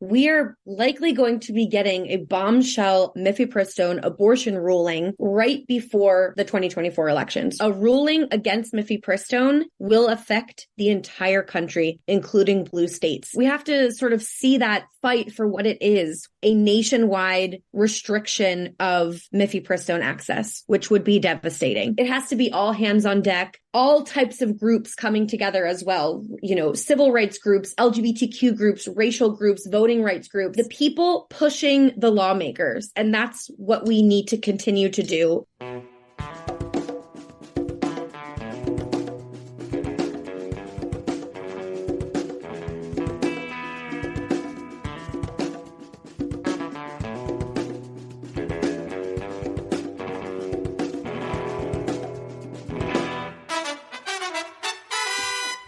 we are likely going to be getting a bombshell mifepristone abortion ruling right before the 2024 elections. A ruling against mifepristone will affect the entire country, including blue states. We have to sort of see that fight for what it is, a nationwide restriction of mifepristone access, which would be devastating. It has to be all hands on deck, all types of groups coming together as well. You know, civil rights groups, LGBTQ groups, racial groups, voting rights groups, the people pushing the lawmakers. And that's what we need to continue to do.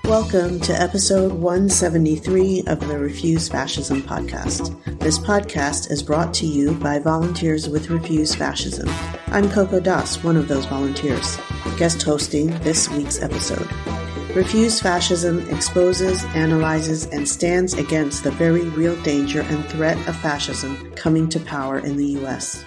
Welcome to episode 173 of the Refuse Fascism podcast. This podcast is brought to you by volunteers with Refuse Fascism. I'm Coco, one of those volunteers, guest hosting this week's episode. Refuse Fascism exposes, analyzes, and stands against the very real danger and threat of fascism coming to power in the U.S.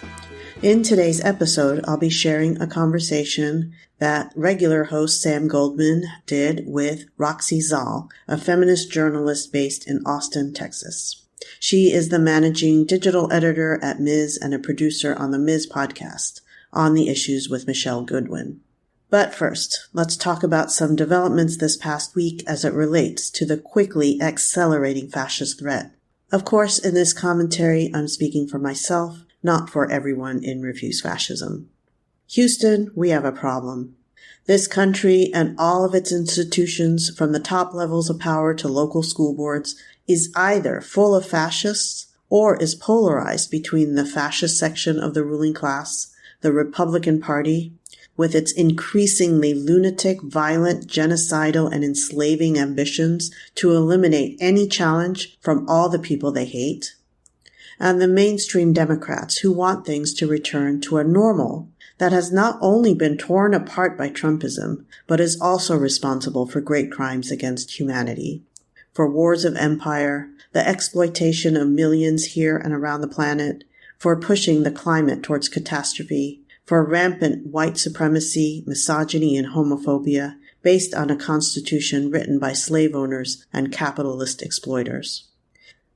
In today's episode, I'll be sharing a conversation that regular host Sam Goldman did with Roxy Szal, a feminist journalist based in Austin, Texas. She is the managing digital editor at Ms. and a producer on the Ms. podcast, On the Issues with Michelle Goodwin. But first, let's talk about some developments this past week as it relates to the quickly accelerating fascist threat. Of course, in this commentary, I'm speaking for myself, not for everyone in Refuse Fascism. Houston, we have a problem. This country and all of its institutions, from the top levels of power to local school boards, is either full of fascists or is polarized between the fascist section of the ruling class, the Republican Party, with its increasingly lunatic, violent, genocidal, and enslaving ambitions to eliminate any challenge from all the people they hate, and the mainstream Democrats who want things to return to a normal that has not only been torn apart by Trumpism, but is also responsible for great crimes against humanity, for wars of empire, the exploitation of millions here and around the planet, for pushing the climate towards catastrophe, for rampant white supremacy, misogyny, and homophobia based on a constitution written by slave owners and capitalist exploiters.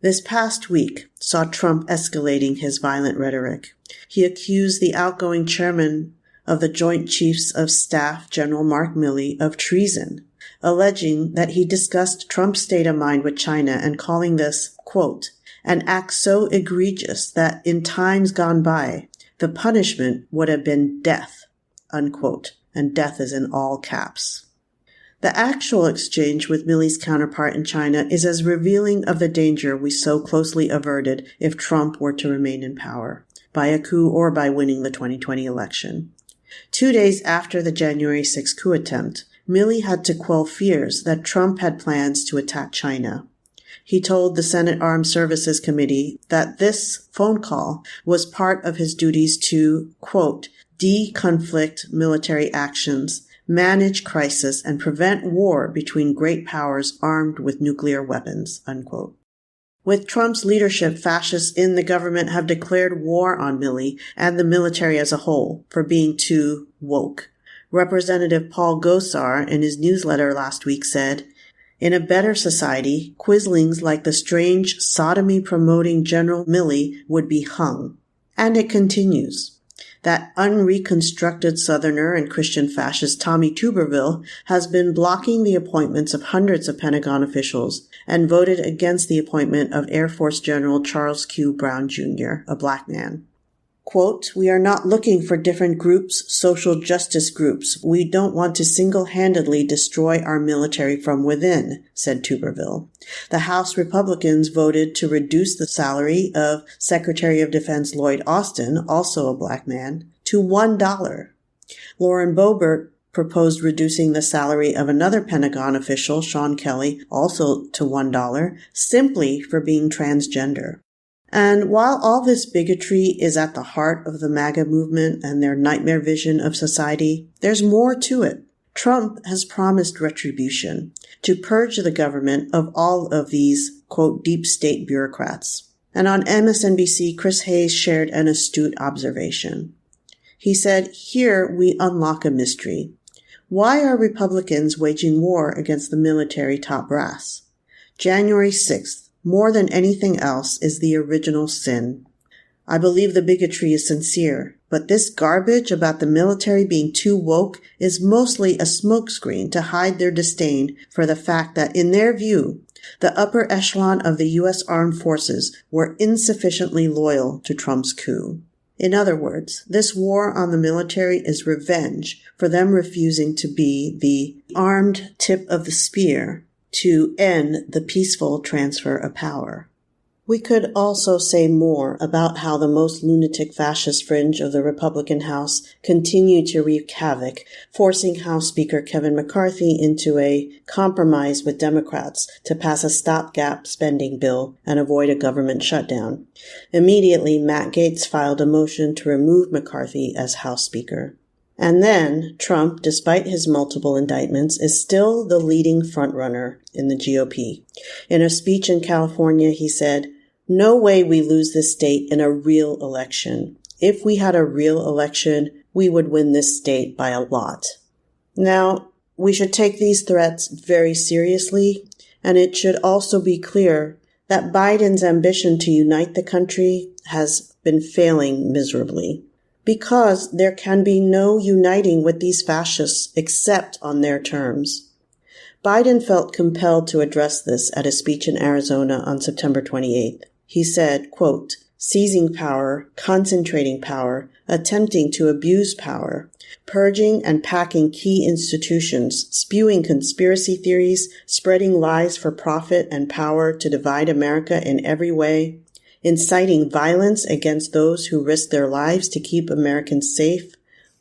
This past week saw Trump escalating his violent rhetoric. He accused the outgoing chairman of the Joint Chiefs of Staff, General Mark Milley, of treason, alleging that he discussed Trump's state of mind with China and calling this, quote, an act so egregious that in times gone by, the punishment would have been death, unquote, and death is in all caps. The actual exchange with Milley's counterpart in China is as revealing of the danger we so closely averted if Trump were to remain in power, by a coup or by winning the 2020 election. 2 days after the January 6 coup attempt, Milley had to quell fears that Trump had plans to attack China. He told the Senate Armed Services Committee that this phone call was part of his duties to, quote, de-conflict military actions, manage crisis, and prevent war between great powers armed with nuclear weapons, unquote. With Trump's leadership, fascists in the government have declared war on Milley and the military as a whole for being too woke. Representative Paul Gosar, in his newsletter last week, said, in a better society, quislings like the strange sodomy-promoting General Milley would be hung. And it continues. That unreconstructed Southerner and Christian fascist Tommy Tuberville has been blocking the appointments of hundreds of Pentagon officials and voted against the appointment of Air Force General Charles Q. Brown Jr., a black man. Quote, we are not looking for different groups, social justice groups. We don't want to single-handedly destroy our military from within, said Tuberville. The House Republicans voted to reduce the salary of Secretary of Defense Lloyd Austin, also a black man, to $1. Lauren Boebert proposed reducing the salary of another Pentagon official, Sean Kelly, also to $1, simply for being transgender. And while all this bigotry is at the heart of the MAGA movement and their nightmare vision of society, there's more to it. Trump has promised retribution to purge the government of all of these, quote, deep state bureaucrats. And on MSNBC, Chris Hayes shared an astute observation. He said, "Here we unlock a mystery. Why are Republicans waging war against the military top brass? January 6th, more than anything else, is the original sin. I believe the bigotry is sincere, but this garbage about the military being too woke is mostly a smokescreen to hide their disdain for the fact that, in their view, the upper echelon of the U.S. armed forces were insufficiently loyal to Trump's coup." In other words, this war on the military is revenge for them refusing to be the armed tip of the spear to end the peaceful transfer of power. We could also say more about how the most lunatic fascist fringe of the Republican House continue to wreak havoc, forcing House Speaker Kevin McCarthy into a compromise with Democrats to pass a stopgap spending bill and avoid a government shutdown. Immediately, Matt Gaetz filed a motion to remove McCarthy as House Speaker. And then, Trump, despite his multiple indictments, is still the leading frontrunner in the GOP. In a speech in California, he said, "No way we lose this state in a real election. If we had a real election, we would win this state by a lot." Now, we should take these threats very seriously, and it should also be clear that Biden's ambition to unite the country has been failing miserably. Because there can be no uniting with these fascists except on their terms. Biden felt compelled to address this at a speech in Arizona on September 28th. He said, quote, "Seizing power, concentrating power, attempting to abuse power, purging and packing key institutions, spewing conspiracy theories, spreading lies for profit and power to divide America in every way, inciting violence against those who risk their lives to keep Americans safe,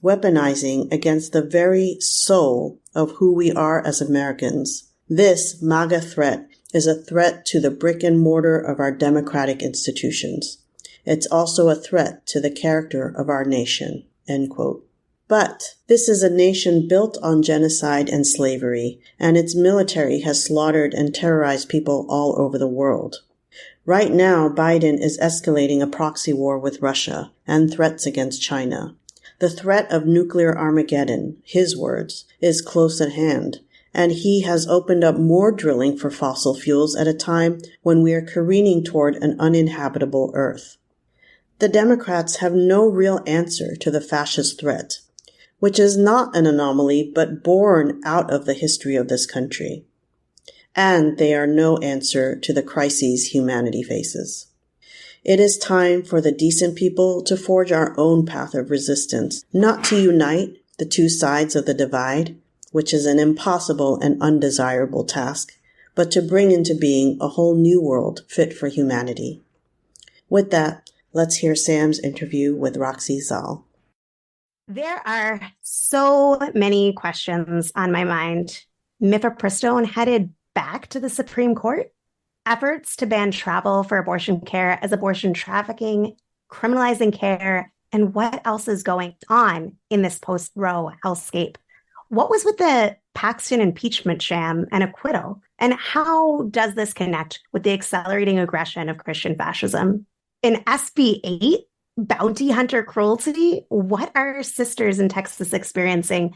weaponizing against the very soul of who we are as Americans. This MAGA threat is a threat to the brick and mortar of our democratic institutions. It's also a threat to the character of our nation." End quote. But this is a nation built on genocide and slavery, and its military has slaughtered and terrorized people all over the world. Right now, Biden is escalating a proxy war with Russia and threats against China. The threat of nuclear Armageddon, his words, is close at hand, and he has opened up more drilling for fossil fuels at a time when we are careening toward an uninhabitable Earth. The Democrats have no real answer to the fascist threat, which is not an anomaly but born out of the history of this country. And they are no answer to the crises humanity faces. It is time for the decent people to forge our own path of resistance, not to unite the two sides of the divide, which is an impossible and undesirable task, but to bring into being a whole new world fit for humanity. With that, let's hear Sam's interview with Roxy Szal. There are so many questions on my mind. Mifepristone headed back to the Supreme Court, efforts to ban travel for abortion care as abortion trafficking, criminalizing care, and what else is going on in this post-Roe hellscape. What was with the Paxton impeachment sham and acquittal? And how does this connect with the accelerating aggression of Christian fascism? In SB 8, bounty hunter cruelty, what are sisters in Texas experiencing?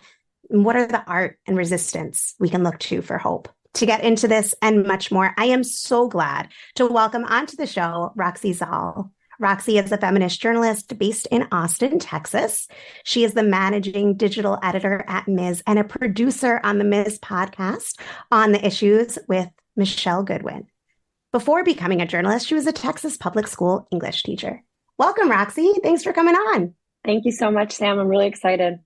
What are the art and resistance we can look to for hope? To get into this and much more, I am so glad to welcome onto the show Roxy Szal. Roxy is a feminist journalist based in Austin, Texas. She is the managing digital editor at Ms. and a producer on the Ms. podcast on the issues with Michelle Goodwin. Before becoming a journalist, she was a Texas public school English teacher. Welcome, Roxy. Thanks for coming on. Thank you so much, Sam. I'm really excited.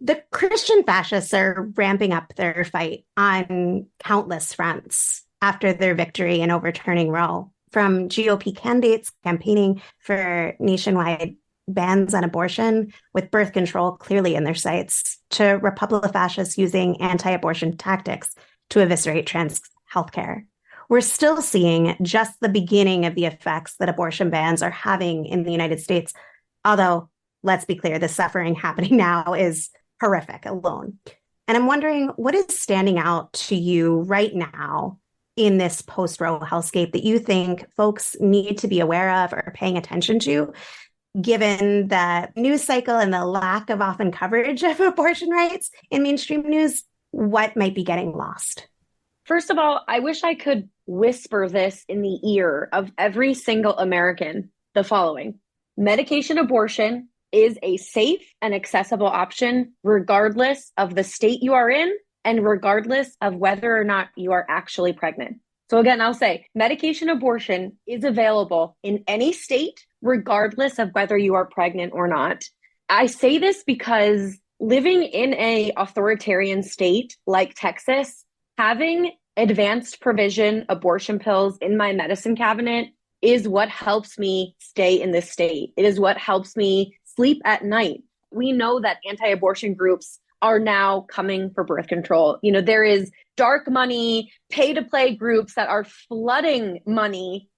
The Christian fascists are ramping up their fight on countless fronts after their victory in overturning Roe, from GOP candidates campaigning for nationwide bans on abortion with birth control clearly in their sights, to Republican fascists using anti-abortion tactics to eviscerate trans healthcare. We're still seeing just the beginning of the effects that abortion bans are having in the United States, although, let's be clear, the suffering happening now is horrific alone. And I'm wondering, what is standing out to you right now in this post-Roe hellscape that you think folks need to be aware of or paying attention to, given the news cycle and the lack of often coverage of abortion rights in mainstream news? What might be getting lost? First of all, I wish I could whisper this in the ear of every single American, the following. Medication abortion is a safe and accessible option, regardless of the state you are in and regardless of whether or not you are actually pregnant. So again, I'll say medication abortion is available in any state, regardless of whether you are pregnant or not. I say this because living in an authoritarian state like Texas, having advanced provision abortion pills in my medicine cabinet is what helps me stay in this state. It is what helps me sleep at night. We know that anti-abortion groups are now coming for birth control. You know, there is dark money, pay-to-play groups that are flooding money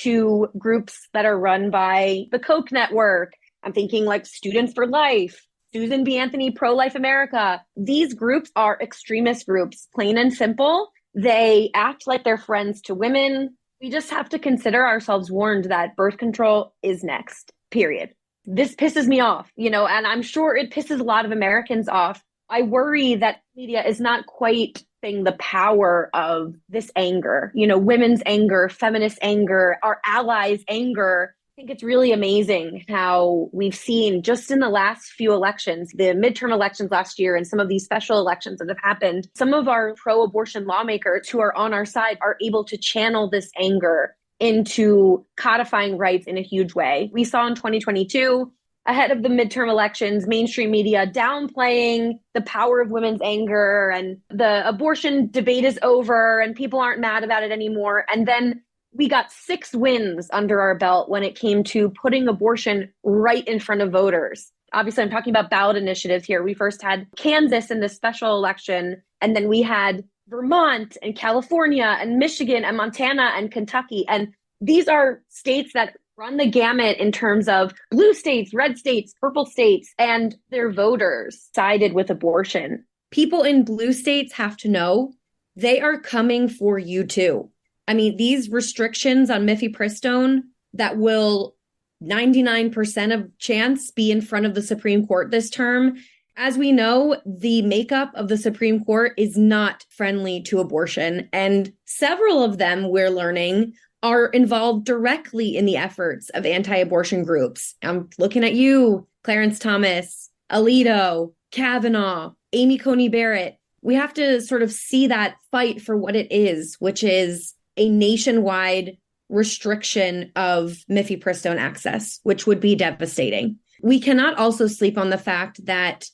to groups that are run by the Koch network. I'm thinking like Students for Life, Susan B. Anthony, Pro-Life America. These groups are extremist groups, plain and simple. They act like they're friends to women. We just have to consider ourselves warned that birth control is next, period. This pisses me off, and I'm sure it pisses a lot of Americans off. I worry that media is not quite seeing the power of this anger, women's anger, feminist anger, our allies' anger. I think it's really amazing how we've seen just in the last few elections, the midterm elections last year and some of these special elections that have happened, some of our pro-abortion lawmakers who are on our side are able to channel this anger into codifying rights in a huge way. We saw in 2022, ahead of the midterm elections, mainstream media downplaying the power of women's anger and the abortion debate is over and people aren't mad about it anymore. And then we got 6 wins under our belt when it came to putting abortion right in front of voters. Obviously, I'm talking about ballot initiatives here. We first had Kansas in this special election, and then we had Vermont and California and Michigan and Montana and Kentucky. And these are states that run the gamut in terms of blue states, red states, purple states, and their voters sided with abortion. People in blue states have to know they are coming for you too. I mean, these restrictions on mifepristone that will 99% of chance be in front of the Supreme Court this term. As we know, the makeup of the Supreme Court is not friendly to abortion, and several of them, we're learning, are involved directly in the efforts of anti-abortion groups. I'm looking at you, Clarence Thomas, Alito, Kavanaugh, Amy Coney Barrett. We have to sort of see that fight for what it is, which is a nationwide restriction of mifepristone access, which would be devastating. We cannot also sleep on the fact that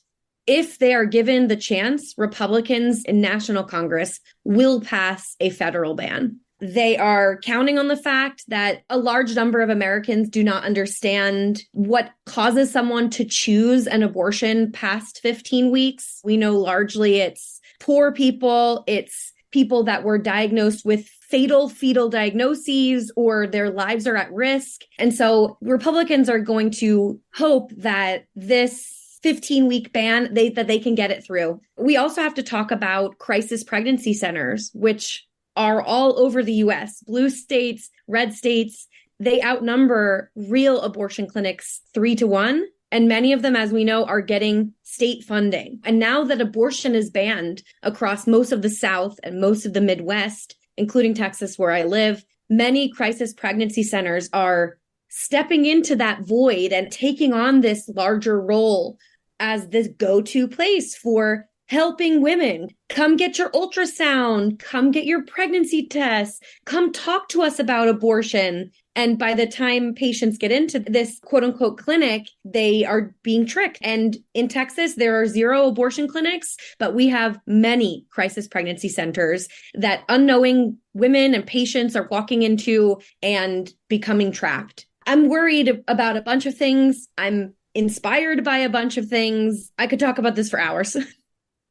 if they are given the chance, Republicans in National Congress will pass a federal ban. They are counting on the fact that a large number of Americans do not understand what causes someone to choose an abortion past 15 weeks. We know largely it's poor people, it's people that were diagnosed with fatal fetal diagnoses or their lives are at risk. And so Republicans are going to hope that this 15-week ban, that they can get it through. We also have to talk about crisis pregnancy centers, which are all over the U.S. Blue states, red states, they outnumber real abortion clinics 3-1. And many of them, as we know, are getting state funding. And now that abortion is banned across most of the South and most of the Midwest, including Texas, where I live, many crisis pregnancy centers are stepping into that void and taking on this larger role as this go-to place for helping women. Come get your ultrasound, come get your pregnancy tests, come talk to us about abortion. And by the time patients get into this quote unquote clinic, they are being tricked. And in Texas, there are 0 abortion clinics, but we have many crisis pregnancy centers that unknowing women and patients are walking into and becoming trapped. I'm worried about a bunch of things. I'm inspired by a bunch of things. I could talk about this for hours.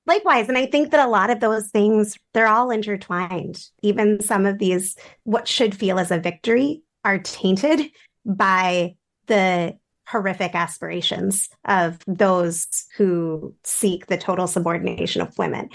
Likewise. And I think that a lot of those things, they're all intertwined. Even some of these, what should feel as a victory, are tainted by the horrific aspirations of those who seek the total subordination of women.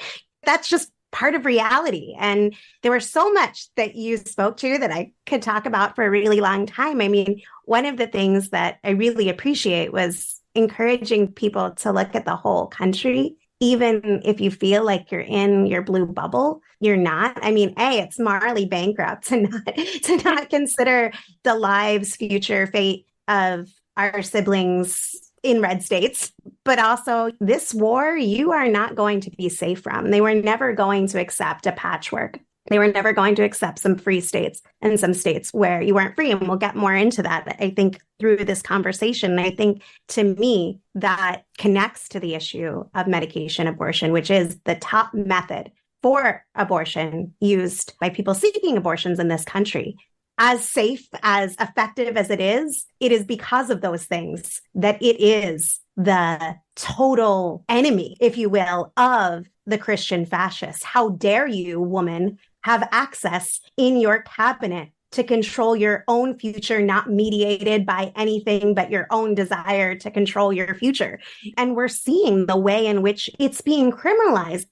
That's just part of reality. And there was so much that you spoke to that I could talk about for a really long time. I mean, one of the things that I really appreciate was encouraging people to look at the whole country. Even if you feel like you're in your blue bubble, you're not. I mean, it's morally bankrupt to not consider the lives, future fate of our siblings in red states. But also, this war, you are not going to be safe from. They were never going to accept a patchwork. They were never going to accept some free states and some states where you weren't free. And we'll get more into that, I think, through this conversation. I think, to me, that connects to the issue of medication abortion, which is the top method for abortion used by people seeking abortions in this country. As safe, as effective as it is because of those things that it is the total enemy, if you will, of the Christian fascists. How dare you, woman, have access in your cabinet to control your own future, not mediated by anything but your own desire to control your future. And we're seeing the way in which it's being criminalized.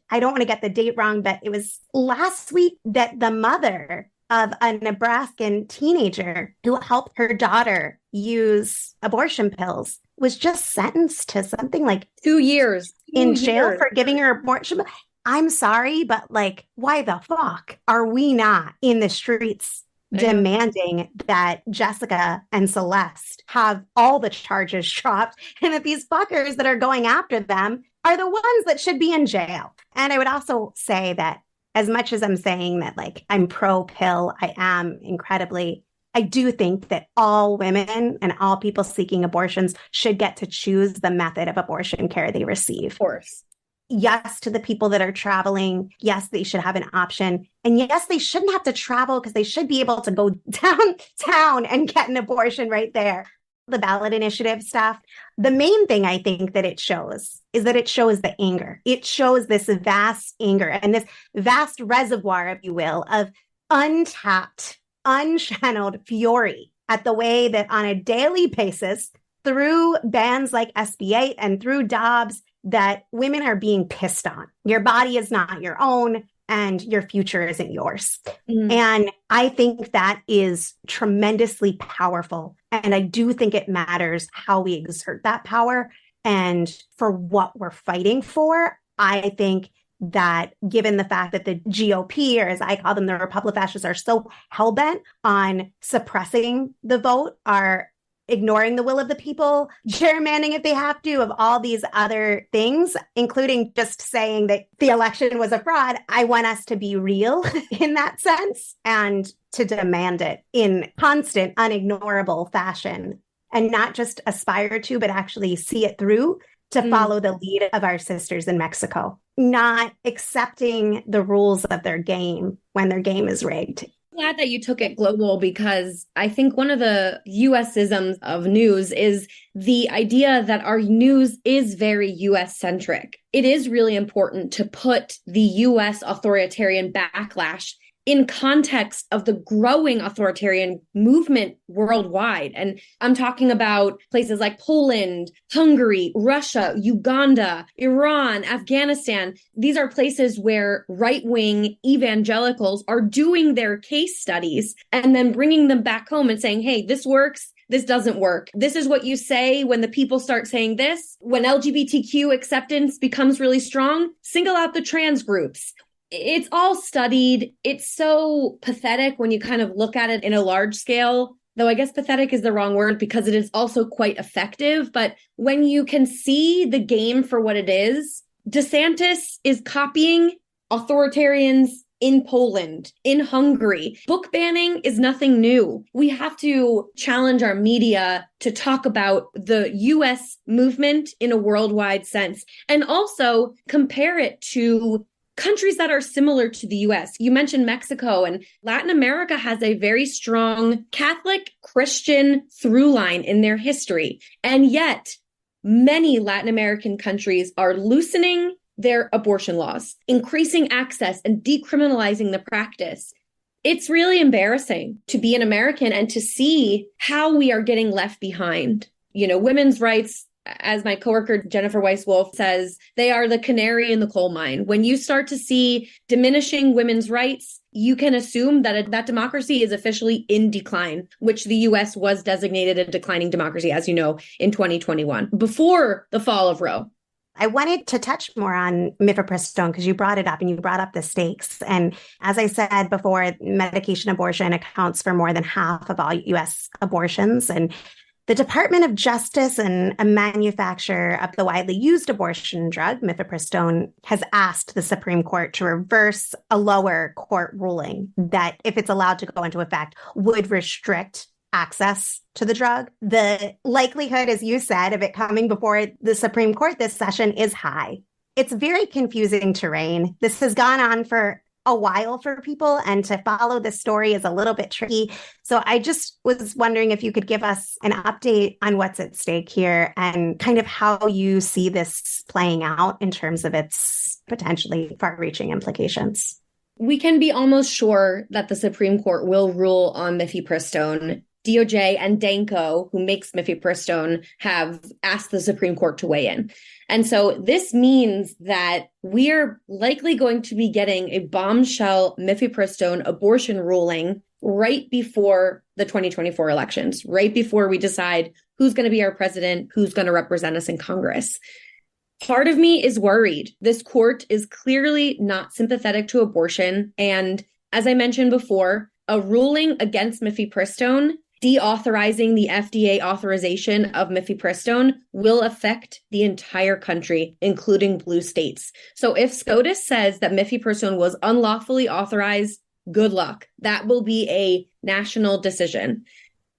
I don't want to get the date wrong, but it was last week that the mother of a Nebraskan teenager who helped her daughter use abortion pills was just sentenced to something like 2 years in jail for giving her abortion. I'm sorry, but why the fuck are we not in the streets demanding that Jessica and Celeste have all the charges dropped, and that these fuckers that are going after them are the ones that should be in jail? And I would also say that, as much as I'm saying that I'm pro-pill, I do think that all women and all people seeking abortions should get to choose the method of abortion care they receive. Of course. Yes, to the people that are traveling. Yes, they should have an option. And yes, they shouldn't have to travel, because they should be able to go downtown and get an abortion right there. The ballot initiative stuff. The main thing I think that it shows is that it shows the anger. It shows this vast anger and this vast reservoir, if you will, of untapped, unchanneled fury at the way that on a daily basis, through bans like SB8 and through Dobbs, that women are being pissed on. Your body is not your own, and your future isn't yours. And I think that is tremendously powerful. And I do think it matters how we exert that power and for what we're fighting for. I think that given the fact that the GOP, or as I call them, the Republican fascists, are so hell-bent on suppressing the vote, are ignoring the will of the people, gerrymandering if they have to, of all these other things, including just saying that the election was a fraud. I want us to be real in that sense and to demand it in constant, unignorable fashion, and not just aspire to, but actually see it through to follow the lead of our sisters in Mexico, not accepting the rules of their game when their game is rigged. Glad that you took it global, because I think one of the US-isms of news is the idea that our news is very US centric. It is really important to put the US authoritarian backlash in context of the growing authoritarian movement worldwide. And I'm talking about places like Poland, Hungary, Russia, Uganda, Iran, Afghanistan. These are places where right-wing evangelicals are doing their case studies and then bringing them back home and saying, hey, this works. This doesn't work. This is what you say when the people start saying this. When LGBTQ acceptance becomes really strong, single out the trans groups. It's all studied. It's so pathetic when you kind of look at it in a large scale, though I guess pathetic is the wrong word, because it is also quite effective. But when you can see the game for what it is, DeSantis is copying authoritarians in Poland, in Hungary. Book banning is nothing new. We have to challenge our media to talk about the US movement in a worldwide sense, and also compare it to countries that are similar to the US. You mentioned Mexico, and Latin America has a very strong Catholic Christian through line in their history. And yet, many Latin American countries are loosening their abortion laws, increasing access and decriminalizing the practice. It's really embarrassing to be an American and to see how we are getting left behind. Women's rights, as my coworker Jennifer Weiss-Wolf says, they are the canary in the coal mine. When you start to see diminishing women's rights, you can assume that democracy is officially in decline, which the US was designated a declining democracy, as you know, in 2021, before the fall of Roe. I wanted to touch more on mifepristone because you brought it up and you brought up the stakes. And as I said before, medication abortion accounts for more than half of all US abortions. And the Department of Justice and a manufacturer of the widely used abortion drug, mifepristone, has asked the Supreme Court to reverse a lower court ruling that, if it's allowed to go into effect, would restrict access to the drug. The likelihood, as you said, of it coming before the Supreme Court this session is high. It's very confusing terrain. This has gone on for a while for people, and to follow this story is a little bit tricky. So I just was wondering if you could give us an update on what's at stake here and kind of how you see this playing out in terms of its potentially far-reaching implications. We can be almost sure that the Supreme Court will rule on mifepristone. DOJ and Danco, who makes mifepristone, have asked the Supreme Court to weigh in. And so this means that we're likely going to be getting a bombshell mifepristone abortion ruling right before the 2024 elections, right before we decide who's going to be our president, who's going to represent us in Congress. Part of me is worried. This court is clearly not sympathetic to abortion. And as I mentioned before, a ruling against mifepristone, deauthorizing the FDA authorization of mifepristone, will affect the entire country, including blue states. So if SCOTUS says that mifepristone was unlawfully authorized, good luck. That will be a national decision.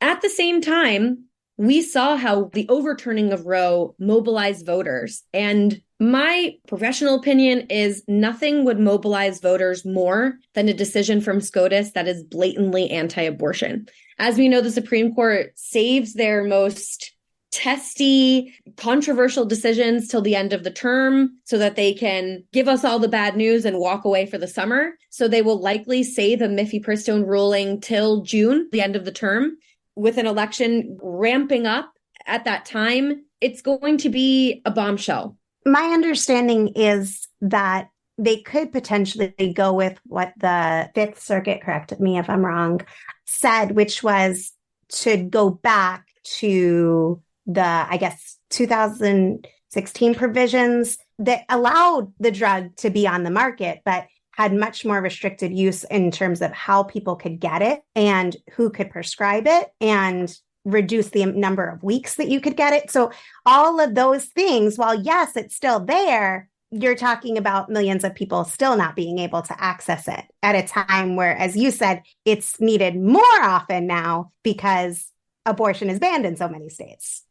At the same time, we saw how the overturning of Roe mobilized voters. And my professional opinion is nothing would mobilize voters more than a decision from SCOTUS that is blatantly anti-abortion. As we know, the Supreme Court saves their most testy, controversial decisions till the end of the term so that they can give us all the bad news and walk away for the summer. So they will likely save a mifepristone ruling till June, the end of the term. With an election ramping up at that time, it's going to be a bombshell. My understanding is that they could potentially go with what the Fifth Circuit, correct me if I'm wrong, said, which was to go back to the, 2016 provisions that allowed the drug to be on the market, but had much more restricted use in terms of how people could get it and who could prescribe it, and reduce the number of weeks that you could get it. So all of those things, while yes, it's still there, you're talking about millions of people still not being able to access it at a time where, as you said, it's needed more often now because abortion is banned in so many states.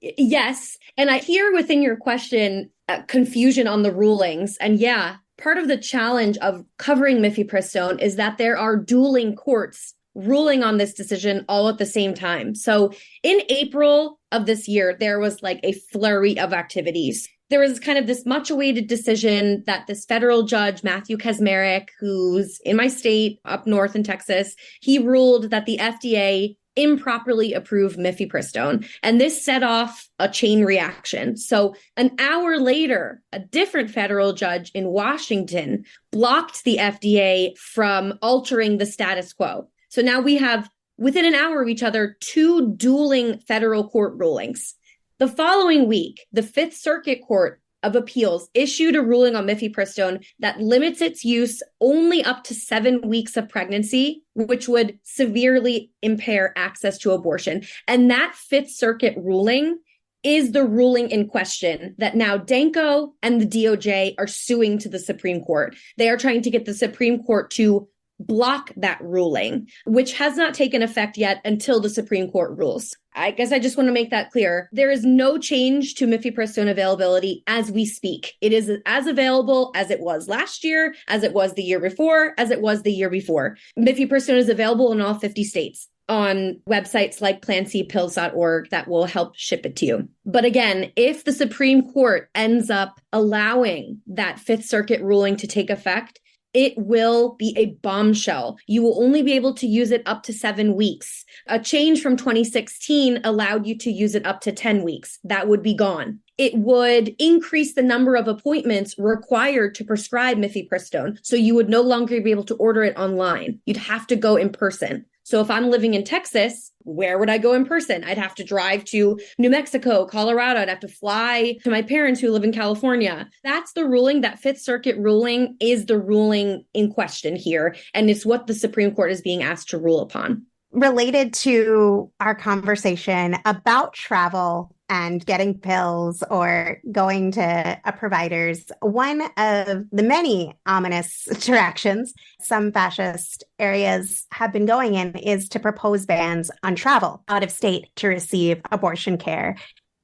Yes. And I hear within your question, confusion on the rulings. And yeah, part of the challenge of covering mifepristone is that there are dueling courts ruling on this decision all at the same time. So in April of this year, there was like a flurry of activities. There was kind of this much awaited decision that this federal judge, Matthew Kaczmarek, who's in my state up north in Texas, he ruled that the FDA improperly approved mifepristone. And this set off a chain reaction. So an hour later, a different federal judge in Washington blocked the FDA from altering the status quo. So now we have, within an hour of each other, two dueling federal court rulings. The following week, the Fifth Circuit Court of Appeals issued a ruling on mifepristone that limits its use only up to 7 weeks of pregnancy, which would severely impair access to abortion. And that Fifth Circuit ruling is the ruling in question that now Danco and the DOJ are suing to the Supreme Court. They are trying to get the Supreme Court to block that ruling, which has not taken effect yet until the Supreme Court rules. I guess I just want to make that clear. There is no change to mifepristone availability as we speak. It is as available as it was last year, as it was the year before, as it was the year before. Mifepristone is available in all 50 states on websites like plancpills.org that will help ship it to you. But again, if the Supreme Court ends up allowing that Fifth Circuit ruling to take effect, it will be a bombshell. You will only be able to use it up to 7 weeks. A change from 2016 allowed you to use it up to 10 weeks. That would be gone. It would increase the number of appointments required to prescribe mifepristone. So you would no longer be able to order it online. You'd have to go in person. So if I'm living in Texas, where would I go in person? I'd have to drive to New Mexico, Colorado. I'd have to fly to my parents who live in California. That's the ruling. That Fifth Circuit ruling is the ruling in question here. And it's what the Supreme Court is being asked to rule upon. Related to our conversation about travel and getting pills or going to a provider's, one of the many ominous directions some fascist areas have been going in is to propose bans on travel out of state to receive abortion care.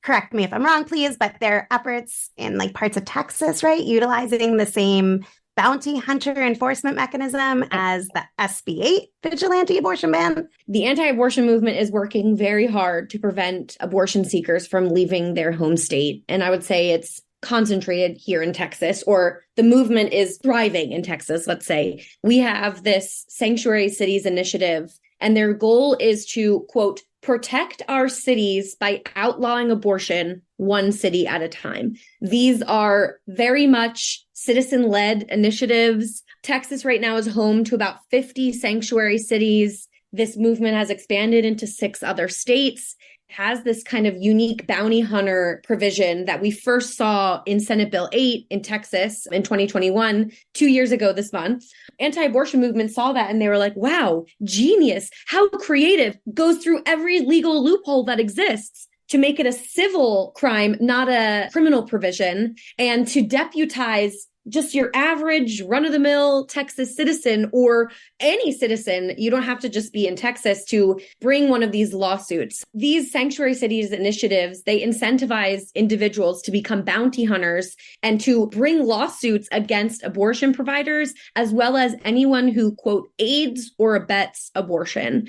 Correct me if I'm wrong, please, but there are efforts in like parts of Texas, right, utilizing the same bounty hunter enforcement mechanism as the SB 8 vigilante abortion ban. The anti-abortion movement is working very hard to prevent abortion seekers from leaving their home state. And I would say it's concentrated here in Texas, or the movement is thriving in Texas, let's say. We have this Sanctuary Cities initiative, and their goal is to, quote, protect our cities by outlawing abortion one city at a time. These are very much citizen-led initiatives. Texas right now is home to about 50 sanctuary cities. This movement has expanded into 6 other states, has this kind of unique bounty hunter provision that we first saw in Senate Bill 8 in Texas in 2021, 2 years ago this month. Anti-abortion movement saw that and they were like, wow, genius. How creative. Goes through every legal loophole that exists to make it a civil crime, not a criminal provision, and to deputize just your average run-of-the-mill Texas citizen or any citizen. You don't have to just be in Texas to bring one of these lawsuits. These sanctuary cities initiatives, they incentivize individuals to become bounty hunters and to bring lawsuits against abortion providers, as well as anyone who, quote, aids or abets abortion.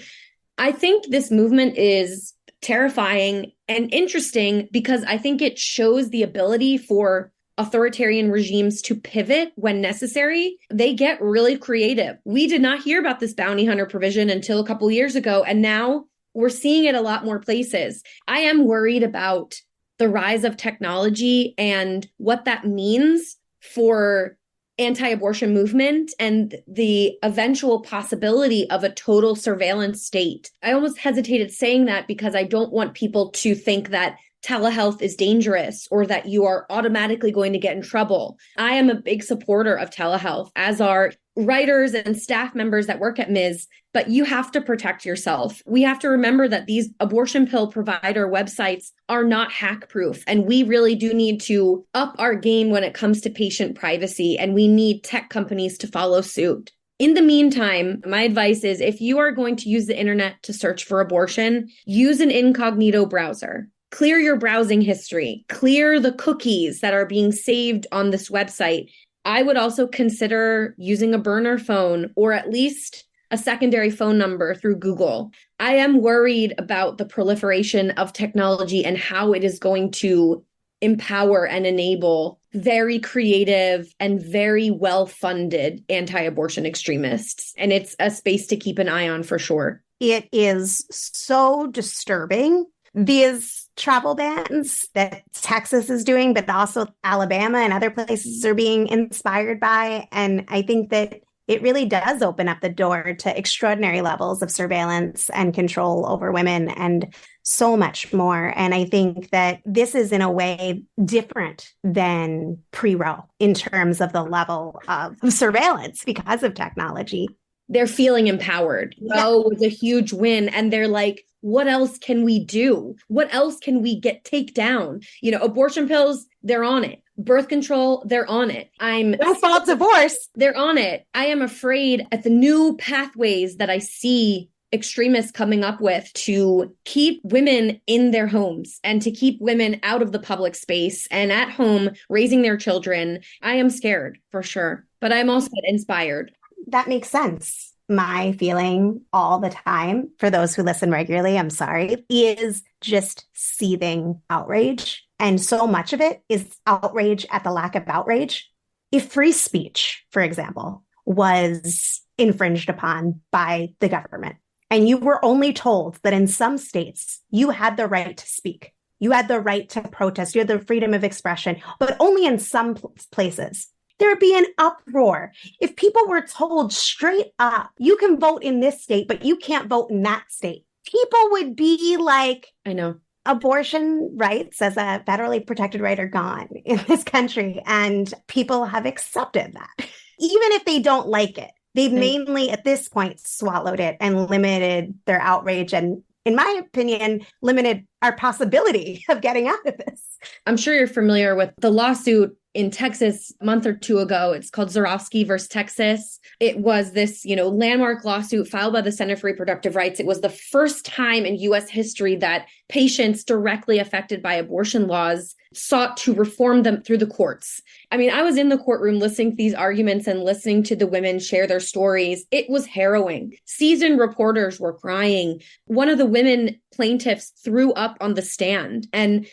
I think this movement is terrifying and interesting because I think it shows the ability for authoritarian regimes to pivot when necessary. They get really creative. We did not hear about this bounty hunter provision until a couple years ago, and now we're seeing it a lot more places. I am worried about the rise of technology and what that means for anti-abortion movement and the eventual possibility of a total surveillance state. I almost hesitated saying that because I don't want people to think that telehealth is dangerous or that you are automatically going to get in trouble. I am a big supporter of telehealth, as are writers and staff members that work at Ms., but you have to protect yourself. We have to remember that these abortion pill provider websites are not hack-proof, and we really do need to up our game when it comes to patient privacy, and we need tech companies to follow suit. In the meantime, my advice is if you are going to use the internet to search for abortion, use an incognito browser. Clear your browsing history, clear the cookies that are being saved on this website. I would also consider using a burner phone or at least a secondary phone number through Google. I am worried about the proliferation of technology and how it is going to empower and enable very creative and very well-funded anti-abortion extremists. And it's a space to keep an eye on for sure. It is so disturbing. These travel bans that Texas is doing, but also Alabama and other places are being inspired by. And I think that it really does open up the door to extraordinary levels of surveillance and control over women and so much more. And I think that this is in a way different than pre-Roe in terms of the level of surveillance because of technology. They're feeling empowered. Roe was a huge win. And they're like, what else can we do? What else can we take down? You know, abortion pills, they're on it. Birth control, they're on it. No fault divorce. They're on it. I am afraid at the new pathways that I see extremists coming up with to keep women in their homes and to keep women out of the public space and at home raising their children. I am scared for sure, but I'm also inspired. That makes sense. My feeling all the time, for those who listen regularly, I'm sorry, is just seething outrage. And so much of it is outrage at the lack of outrage. If free speech, for example, was infringed upon by the government. And you were only told that in some states, you had the right to speak. You had the right to protest. You had the freedom of expression, but only in some places. There would be an uproar if people were told straight up, you can vote in this state, but you can't vote in that state. People would be like, I know. Abortion rights as a federally protected right are gone in this country. And people have accepted that, even if they don't like it. They've mainly at this point swallowed it and limited their outrage and, in my opinion, limited our possibility of getting out of this. I'm sure you're familiar with the lawsuit in Texas a month or two ago. It's called Zorowski versus Texas. It was this, landmark lawsuit filed by the Center for Reproductive Rights. It was the first time in U.S. history that patients directly affected by abortion laws sought to reform them through the courts. I mean, I was in the courtroom listening to these arguments and listening to the women share their stories. It was harrowing. Seasoned reporters were crying. One of the women plaintiffs threw up on the stand, and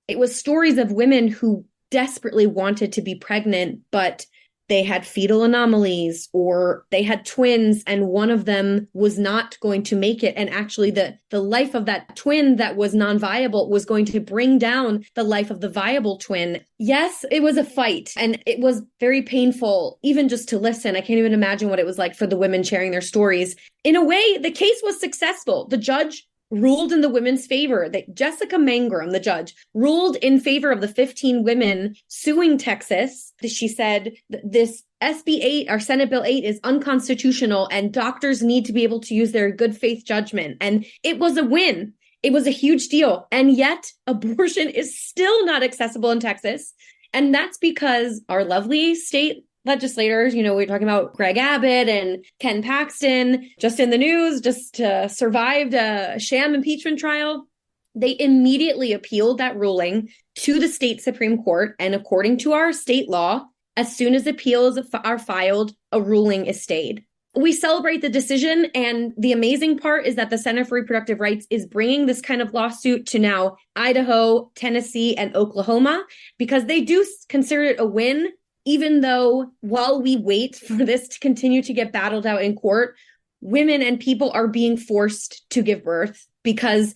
it was stories of women who desperately wanted to be pregnant, but they had fetal anomalies or they had twins and one of them was not going to make it. And actually the life of that twin that was non-viable was going to bring down the life of the viable twin. Yes, it was a fight and it was very painful, even just to listen. I can't even imagine what it was like for the women sharing their stories. In a way, the case was successful. The judge ruled in the women's favor. That Jessica Mangrum, the judge, ruled in favor of the 15 women suing Texas. She said this SB 8, our Senate Bill 8, is unconstitutional and doctors need to be able to use their good faith judgment. And it was a win. It was a huge deal. And yet abortion is still not accessible in Texas. And that's because our lovely state legislators, we're talking about Greg Abbott and Ken Paxton, just in the news, just survived a sham impeachment trial. They immediately appealed that ruling to the state Supreme Court. And according to our state law, as soon as appeals are filed, a ruling is stayed. We celebrate the decision. And the amazing part is that the Center for Reproductive Rights is bringing this kind of lawsuit to now Idaho, Tennessee, and Oklahoma, because they do consider it a win. Even though while we wait for this to continue to get battled out in court, women and people are being forced to give birth because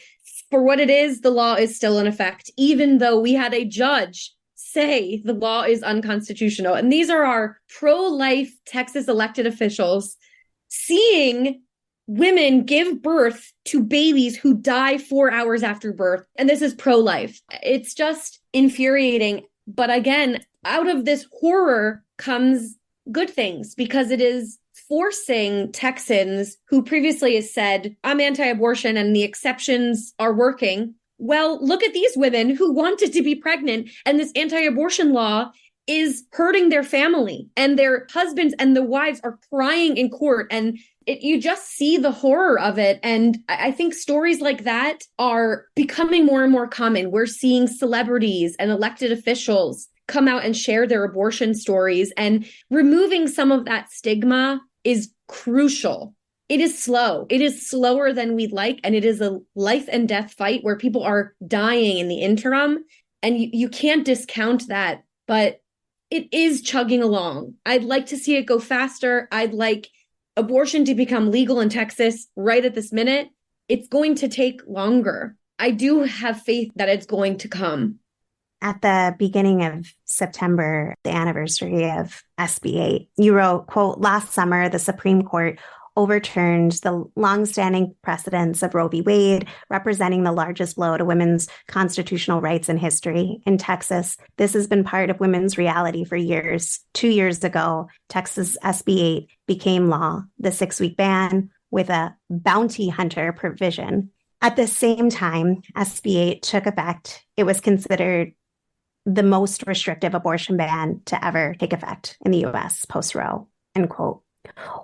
for what it is, the law is still in effect, even though we had a judge say the law is unconstitutional. And these are our pro-life Texas elected officials seeing women give birth to babies who die 4 hours after birth. And this is pro-life. It's just infuriating. But again, out of this horror comes good things because it is forcing Texans who previously has said, I'm anti-abortion and the exceptions are working. Well, look at these women who wanted to be pregnant and this anti-abortion law is hurting their family and their husbands and the wives are crying in court. And you just see the horror of it. And I think stories like that are becoming more and more common. We're seeing celebrities and elected officials come out and share their abortion stories, and removing some of that stigma is crucial. It is slow. It is slower than we'd like. And it is a life and death fight where people are dying in the interim. And you can't discount that, but it is chugging along. I'd like to see it go faster. I'd like abortion to become legal in Texas right at this minute. It's going to take longer. I do have faith that it's going to come. At the beginning of September, the anniversary of SB 8, you wrote, quote, last summer, the Supreme Court overturned the longstanding precedents of Roe v. Wade, representing the largest blow to women's constitutional rights in history. In Texas, this has been part of women's reality for years. 2 years ago, Texas SB 8 became law, the 6-week ban with a bounty hunter provision. At the same time, SB 8 took effect. It was considered the most restrictive abortion ban to ever take effect in the U.S. post-Roe, end quote.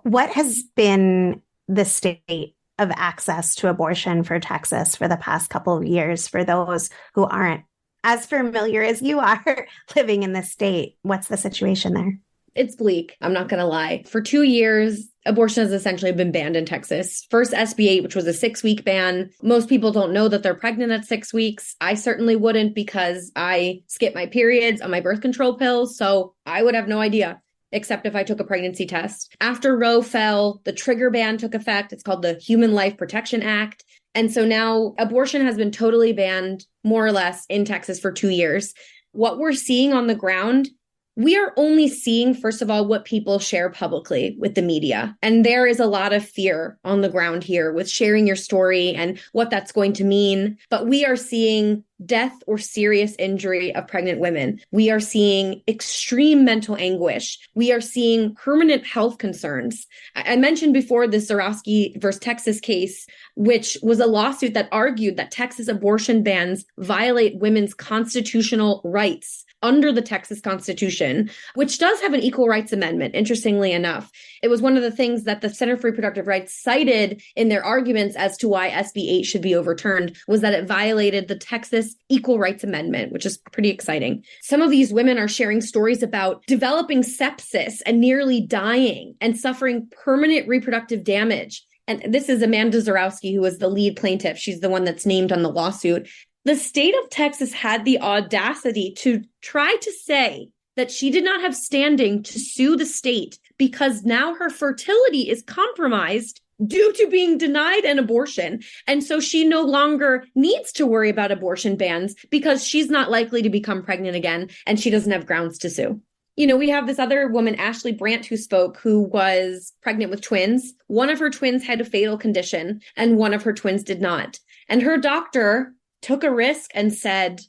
What has been the state of access to abortion for Texas for the past couple of years for those who aren't as familiar as you are living in the state? What's the situation there? It's bleak. I'm not going to lie. For 2 years, abortion has essentially been banned in Texas. First SB 8, which was a 6-week ban. Most people don't know that they're pregnant at 6 weeks. I certainly wouldn't because I skip my periods on my birth control pills. So I would have no idea. except if I took a pregnancy test. After Roe fell, the trigger ban took effect. It's called the Human Life Protection Act. And so now abortion has been totally banned, more or less, in Texas for 2 years. What we're seeing on the ground, we are only seeing, first of all, what people share publicly with the media. And there is a lot of fear on the ground here with sharing your story and what that's going to mean. But we are seeing death or serious injury of pregnant women. We are seeing extreme mental anguish. We are seeing permanent health concerns. I mentioned before the Zarowski versus Texas case, which was a lawsuit that argued that Texas abortion bans violate women's constitutional rights under the Texas Constitution, which does have an Equal Rights Amendment, interestingly enough. It was one of the things that the Center for Reproductive Rights cited in their arguments as to why SB 8 should be overturned, was that it violated the Texas Equal Rights Amendment, which is pretty exciting. Some of these women are sharing stories about developing sepsis and nearly dying and suffering permanent reproductive damage. And this is Amanda Zarowski, who was the lead plaintiff. She's the one that's named on the lawsuit. The state of Texas had the audacity to try to say that she did not have standing to sue the state because now her fertility is compromised due to being denied an abortion. And so she no longer needs to worry about abortion bans because she's not likely to become pregnant again and she doesn't have grounds to sue. You know, we have this other woman, Ashley Brandt, who spoke, who was pregnant with twins. One of her twins had a fatal condition and one of her twins did not. And her doctor took a risk and said,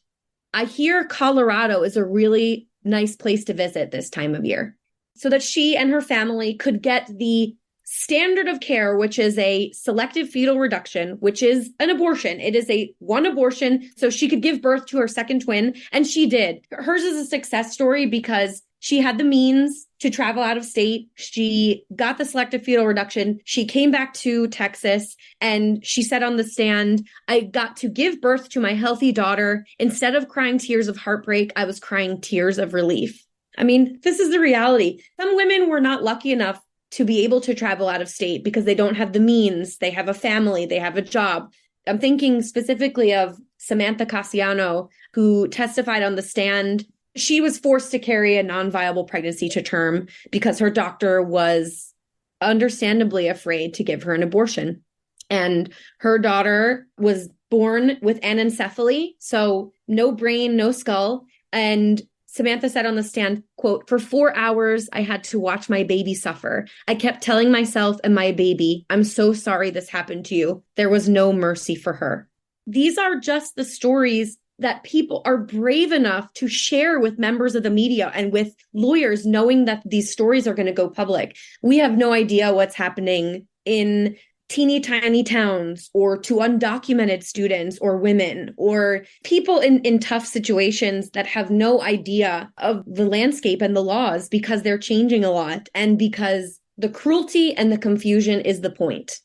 I hear Colorado is a really nice place to visit this time of year, so that she and her family could get the standard of care, which is a selective fetal reduction, which is an abortion. It is a one abortion, so she could give birth to her second twin, and she did. Hers is a success story because she had the means to travel out of state. She got the selective fetal reduction. She came back to Texas and she said on the stand, I got to give birth to my healthy daughter. Instead of crying tears of heartbreak, I was crying tears of relief. I mean, this is the reality. Some women were not lucky enough to be able to travel out of state because they don't have the means. They have a family, they have a job. I'm thinking specifically of Samantha Cassiano, who testified on the stand. She was forced to carry a non-viable pregnancy to term because her doctor was understandably afraid to give her an abortion. And her daughter was born with anencephaly, so no brain, no skull. And Samantha said on the stand, quote, for 4 hours, I had to watch my baby suffer. I kept telling myself and my baby, I'm so sorry this happened to you. There was no mercy for her. These are just the stories that people are brave enough to share with members of the media and with lawyers, knowing that these stories are going to go public. We have no idea what's happening in teeny tiny towns or to undocumented students or women or people in tough situations that have no idea of the landscape and the laws because they're changing a lot and because the cruelty and the confusion is the point.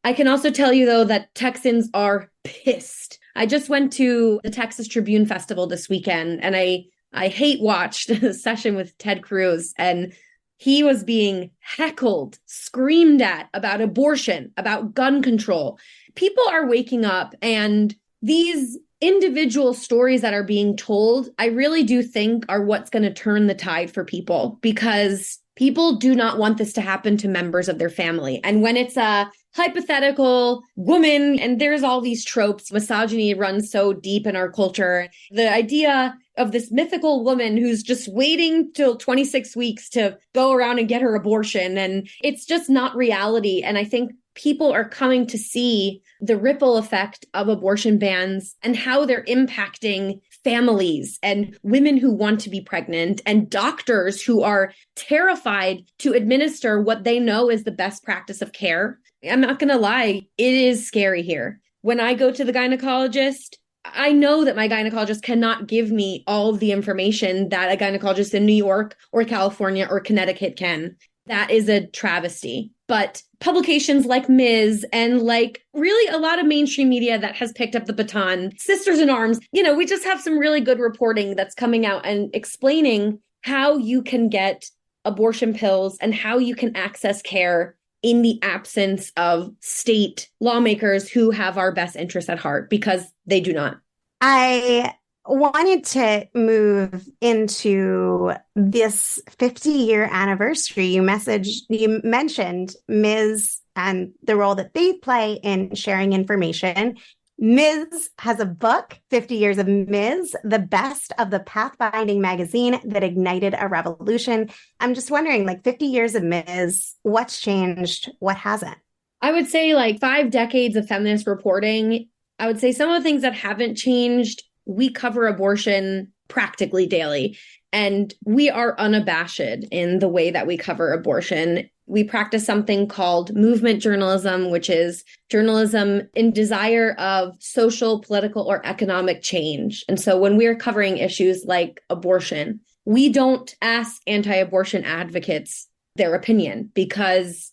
I can also tell you, though, that Texans are pissed. I just went to the Texas Tribune Festival this weekend, and I hate watched a session with Ted Cruz, and he was being heckled, screamed at about abortion, about gun control. People are waking up, and these individual stories that are being told, I really do think are what's going to turn the tide for people, because people do not want this to happen to members of their family. And when it's a hypothetical woman, and there's all these tropes, misogyny runs so deep in our culture. The idea of this mythical woman who's just waiting till 26 weeks to go around and get her abortion. And it's just not reality. And I think people are coming to see the ripple effect of abortion bans and how they're impacting families and women who want to be pregnant and doctors who are terrified to administer what they know is the best practice of care. I'm not going to lie, it is scary here. When I go to the gynecologist, I know that my gynecologist cannot give me all of the information that a gynecologist in New York or California or Connecticut can. That is a travesty. But publications like Ms. and like really a lot of mainstream media that has picked up the baton, Sisters in Arms, we just have some really good reporting that's coming out and explaining how you can get abortion pills and how you can access care in the absence of state lawmakers who have our best interests at heart, because they do not. I wanted to move into this 50-year anniversary. You mentioned Ms. and the role that they play in sharing information. Ms. has a book, 50 Years of Ms., the best of the pathfinding magazine that ignited a revolution. I'm just wondering, 50 years of Ms., what's changed? What hasn't? I would say 5 decades of feminist reporting. I would say some of the things that haven't changed, we cover abortion practically daily, and we are unabashed in the way that we cover abortion. We practice something called movement journalism, which is journalism in desire of social, political, or economic change. And so when we're covering issues like abortion, we don't ask anti-abortion advocates their opinion because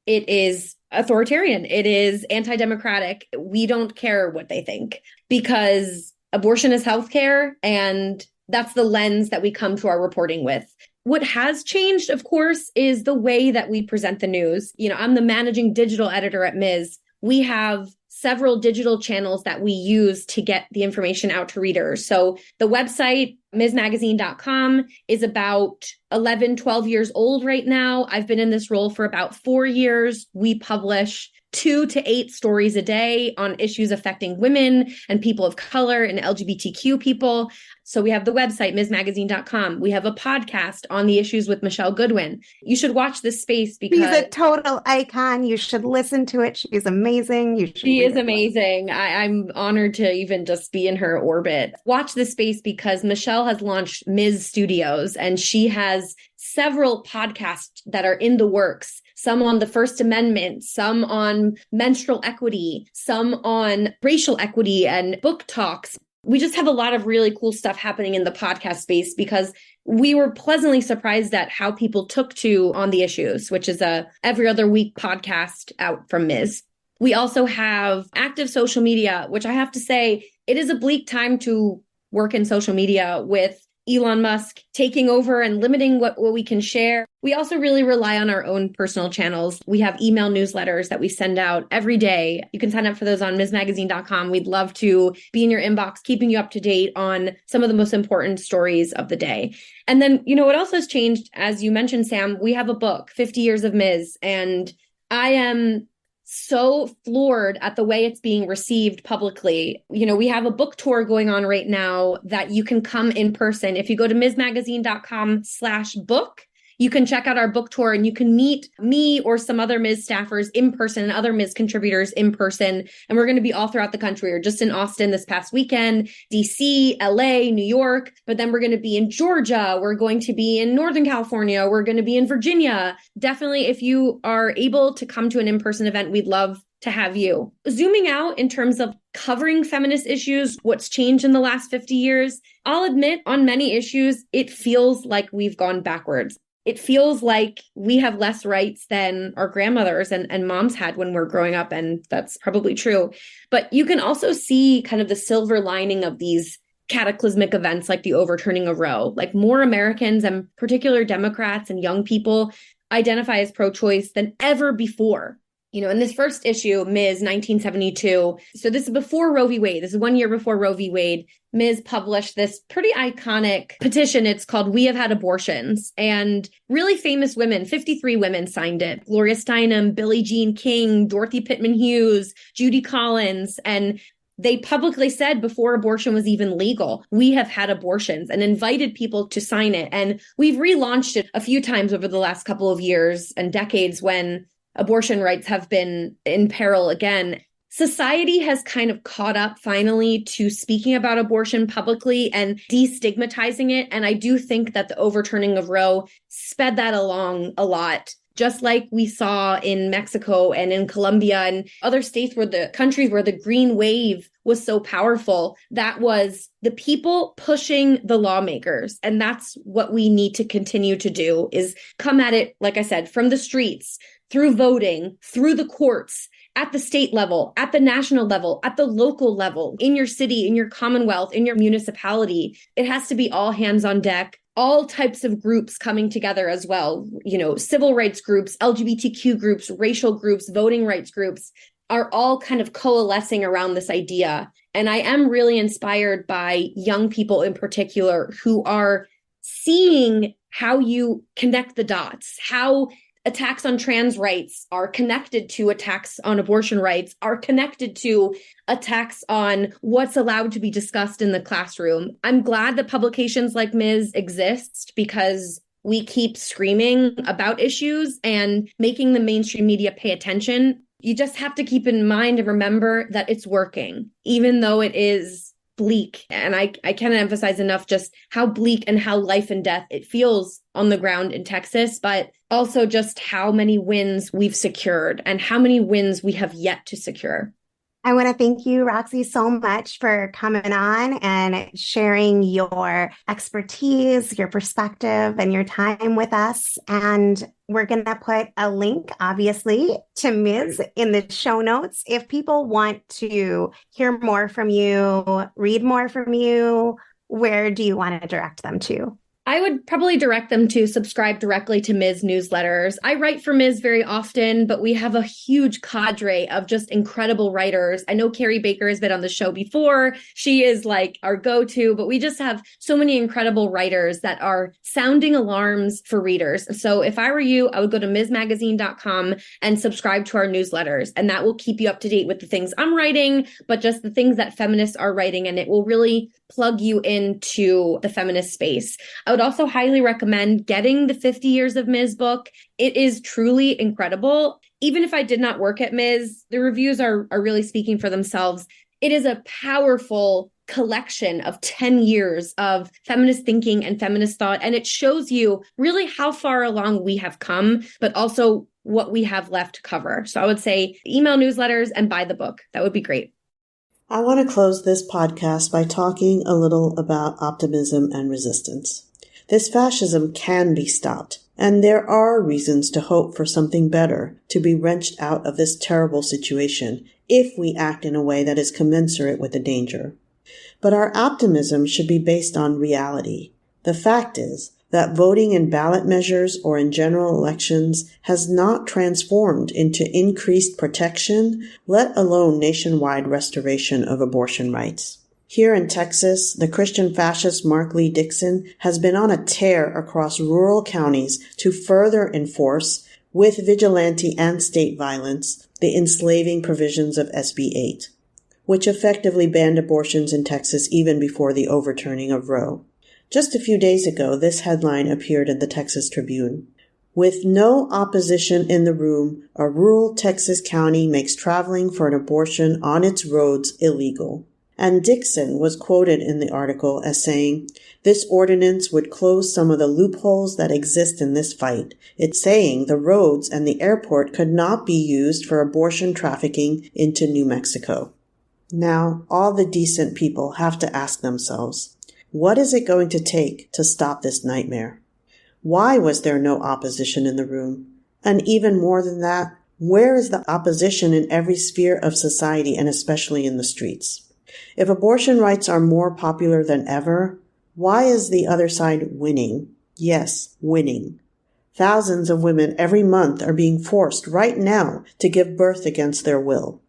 it is authoritarian. It is anti-democratic. We don't care what they think because abortion is healthcare, and that's the lens that we come to our reporting with. What has changed, of course, is the way that we present the news. I'm the managing digital editor at Ms. We have several digital channels that we use to get the information out to readers. So the website, msmagazine.com, is about 11, 12 years old right now. I've been in this role for about 4 years. We publish 2 to 8 stories a day on issues affecting women and people of color and LGBTQ people. So we have the website, msmagazine.com. We have a podcast on the issues with Michelle Goodwin. You should watch this space because she's a total icon. You should listen to it. She's amazing. She is amazing. I'm honored to even just be in her orbit. Watch this space because Michelle has launched Ms. Studios, and she has several podcasts that are in the works. Some on the First Amendment, some on menstrual equity, some on racial equity and book talks. We just have a lot of really cool stuff happening in the podcast space because we were pleasantly surprised at how people took to On the Issues, which is a every other week podcast out from Ms. We also have active social media, which I have to say, it is a bleak time to work in social media with Elon Musk taking over and limiting what we can share. We also really rely on our own personal channels. We have email newsletters that we send out every day. You can sign up for those on msmagazine.com. We'd love to be in your inbox, keeping you up to date on some of the most important stories of the day. And then, what else has changed? As you mentioned, Sam, we have a book, 50 Years of Ms. And I am so floored at the way it's being received publicly. We have a book tour going on right now that you can come in person. If you go to msmagazine.com/book, you can check out our book tour and you can meet me or some other Ms. staffers in person and other Ms. contributors in person. And we're going to be all throughout the country. We're just in Austin this past weekend, DC, LA, New York, but then we're going to be in Georgia. We're going to be in Northern California. We're going to be in Virginia. Definitely, if you are able to come to an in-person event, we'd love to have you. Zooming out in terms of covering feminist issues, what's changed in the last 50 years, I'll admit on many issues, it feels like we've gone backwards. It feels like we have less rights than our grandmothers and moms had when we're growing up, and that's probably true. But you can also see kind of the silver lining of these cataclysmic events like the overturning of Roe. Like more Americans and particular Democrats and young people identify as pro-choice than ever before. In this first issue, Ms. 1972, so this is before Roe v. Wade. This is 1 year before Roe v. Wade. Ms. published this pretty iconic petition. It's called We Have Had Abortions. And really famous women, 53 women signed it. Gloria Steinem, Billie Jean King, Dorothy Pittman Hughes, Judy Collins. And they publicly said before abortion was even legal, we have had abortions, and invited people to sign it. And we've relaunched it a few times over the last couple of years and decades when abortion rights have been in peril again. Society has kind of caught up finally to speaking about abortion publicly and destigmatizing it. And I do think that the overturning of Roe sped that along a lot, just like we saw in Mexico and in Colombia and other states where the countries where the green wave was so powerful. That was the people pushing the lawmakers. And that's what we need to continue to do, is come at it, like I said, from the streets, through voting, through the courts, at the state level, at the national level, at the local level, in your city, in your commonwealth, in your municipality. It has to be all hands on deck, all types of groups coming together as well. Civil rights groups, LGBTQ groups, racial groups, voting rights groups. are all kind of coalescing around this idea. And I am really inspired by young people in particular who are seeing how you connect the dots, how attacks on trans rights are connected to attacks on abortion rights, are connected to attacks on what's allowed to be discussed in the classroom. I'm glad that publications like Ms. exist because we keep screaming about issues and making the mainstream media pay attention. You just have to keep in mind and remember that it's working, even though it is bleak. And I can't emphasize enough just how bleak and how life and death it feels on the ground in Texas, but also just how many wins we've secured and how many wins we have yet to secure. I want to thank you, Roxy, so much for coming on and sharing your expertise, your perspective, and your time with us. And we're going to put a link, obviously, to Ms. in the show notes. If people want to hear more from you, read more from you, where do you want to direct them to? I would probably direct them to subscribe directly to Ms. newsletters. I write for Ms. very often, but we have a huge cadre of just incredible writers. I know Carrie Baker has been on the show before. She is like our go-to, but we just have so many incredible writers that are sounding alarms for readers. So if I were you, I would go to msmagazine.com and subscribe to our newsletters. And that will keep you up to date with the things I'm writing, but just the things that feminists are writing. And it will really plug you into the feminist space. I would also highly recommend getting the 50 Years of Ms. book. It is truly incredible. Even if I did not work at Ms., the reviews are really speaking for themselves. It is a powerful collection of 10 years of feminist thinking and feminist thought. And it shows you really how far along we have come, but also what we have left to cover. So I would say email newsletters and buy the book. That would be great. I want to close this podcast by talking a little about optimism and resistance. This fascism can be stopped, and there are reasons to hope for something better, to be wrenched out of this terrible situation, if we act in a way that is commensurate with the danger. But our optimism should be based on reality. The fact is that voting in ballot measures or in general elections has not transformed into increased protection, let alone nationwide restoration of abortion rights. Here in Texas, the Christian fascist Mark Lee Dixon has been on a tear across rural counties to further enforce, with vigilante and state violence, the enslaving provisions of SB 8, which effectively banned abortions in Texas even before the overturning of Roe. Just a few days ago, this headline appeared in the Texas Tribune. With no opposition in the room, a rural Texas county makes traveling for an abortion on its roads illegal. And Dixon was quoted in the article as saying, "This ordinance would close some of the loopholes that exist in this fight." It's saying the roads and the airport could not be used for abortion trafficking into New Mexico. Now, all the decent people have to ask themselves, what is it going to take to stop this nightmare? Why was there no opposition in the room? And even more than that, where is the opposition in every sphere of society and especially in the streets? If abortion rights are more popular than ever, why is the other side winning? Yes, winning. Thousands of women every month are being forced right now to give birth against their will.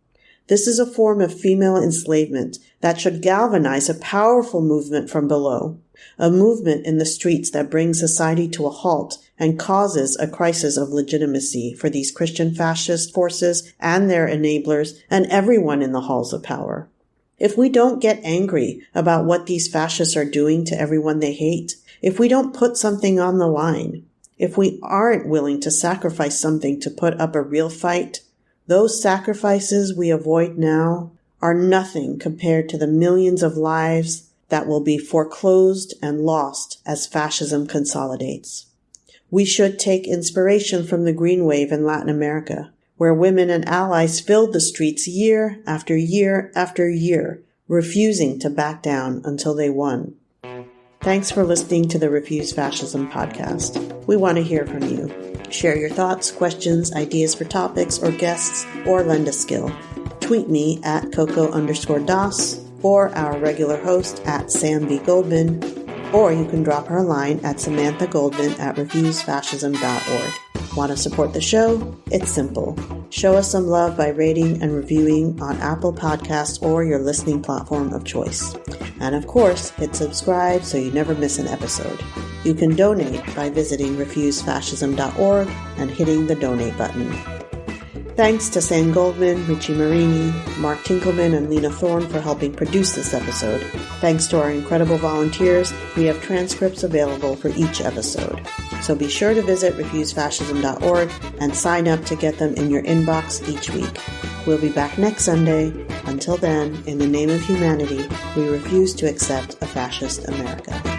This is a form of female enslavement that should galvanize a powerful movement from below, a movement in the streets that brings society to a halt and causes a crisis of legitimacy for these Christian fascist forces and their enablers and everyone in the halls of power. If we don't get angry about what these fascists are doing to everyone they hate, if we don't put something on the line, if we aren't willing to sacrifice something to put up a real fight, those sacrifices we avoid now are nothing compared to the millions of lives that will be foreclosed and lost as fascism consolidates. We should take inspiration from the Green Wave in Latin America, where women and allies filled the streets year after year after year, refusing to back down until they won. Thanks for listening to the Refuse Fascism podcast. We want to hear from you. Share your thoughts, questions, ideas for topics or guests, or lend a skill. Tweet me at Coco_DOS or our regular host at Sam V. Goldman, or you can drop her a line at samanthagoldman@refusefascism.org. Want to support the show? It's simple. Show us some love by rating and reviewing on Apple Podcasts or your listening platform of choice. And of course, hit subscribe so you never miss an episode. You can donate by visiting refusefascism.org and hitting the donate button. Thanks to Sam Goldman, Richie Marini, Mark Tinkelman, and Lena Thorne for helping produce this episode. Thanks to our incredible volunteers, we have transcripts available for each episode. So be sure to visit refusefascism.org and sign up to get them in your inbox each week. We'll be back next Sunday. Until then, in the name of humanity, we refuse to accept a fascist America.